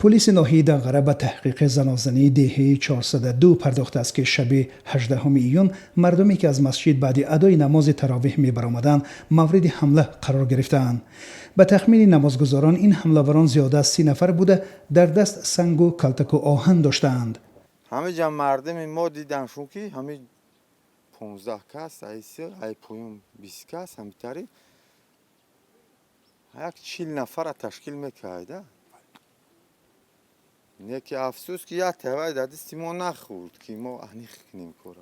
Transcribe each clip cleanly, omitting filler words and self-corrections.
پلیس ناحیه دنقره به تحقیق زنازنی دهه 402 پرداخته است که شب 18 ایون مردمی که از مسجد بعد ادای نماز تراویح می برآمدند مورد حمله قرار گرفتند. به تخمین نمازگزاران این حمله‌وران زیاده از 30 نفر بوده در دست سنگ و کلتک و آهن داشتند. همه جا مردم ما دیدنشون که همه 15 کس ای پویم 20 کس همینطوری یک 40 نفر تشکیل میکرده. نیکی افسوس که یا تهوای دادستی ما نخورد که ما اهنی خکنیم کرد.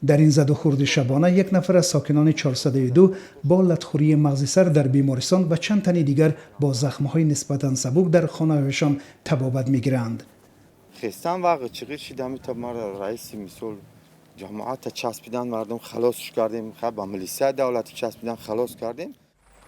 در این زد و خورد شبانه یک نفر از ساکنان 402 با لطخوری مغزی سر در بیمارستان و چند تن دیگر با زخم‌های نسبتاً سبک در خانه‌هایشان تبابت می‌گیرند. خستان واقع چقدر شدمی تا ما رئیس مسئول جماعت چسبیدن مردم خلاصش کردیم. خب با ملیسه دولتی چسبیدن خلاص کردیم.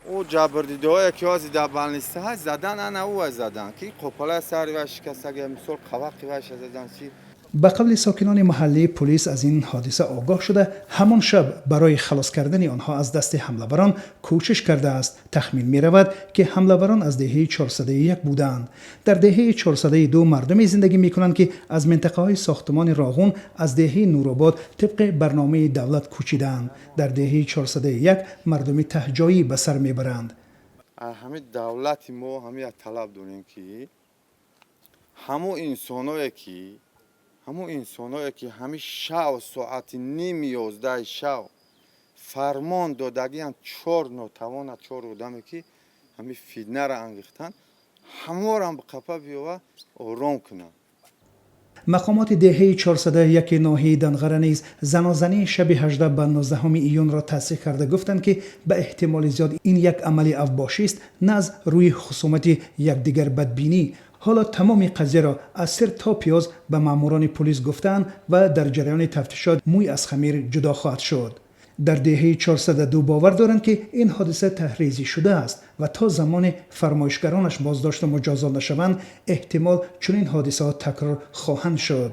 او جبردیدهای که از دبانلیسته ها زدن انا او زدن که قپله سری و شکست اگه مسئول قواقی وش زدن چی. به قول ساکنان محلی پلیس از این حادثه آگاه شده همان شب برای خلاص کردن آنها از دست حمله‌وران کوشش کرده است. تخمین می رود که حمله‌وران از دهه 401 بودند. در دهه 402 مردمی زندگی می کنند که از منطقه های ساختمان راغون از دهه نورآباد طبق برنامه دولت کوچیدند. در دهه 401 مردمی تهجایی به سر می برند. همه دولت ما همه طلب داریم که همون انسانایی که همه شب ساعت نیم 11 شب فرمان دادگیان 4 ناتوان 4 آدمی که همه فیدنه را انگیختن همه را به قفا بیاوه آرام کنن. مقامات دهه 401 ناحیه دنقره نیز زنازنی شب 18 به 19 ایون را تصحیح کرده گفتند که به احتمال زیاد این یک عمل اوباشی است نه از روی خصومت یکدیگر بدبینی. حالا تمام قضیه را از سر تا پیاز به ماموران پلیس گفتند و در جریان تفتیشات موی از خمیر جدا خواهد شد. در دهه 402 باور دارند که این حادثه تحریزی شده است و تا زمان فرمایشگرانش بازداشت و مجازات نشوند احتمال چنین حادثات تکرار خواهند شد.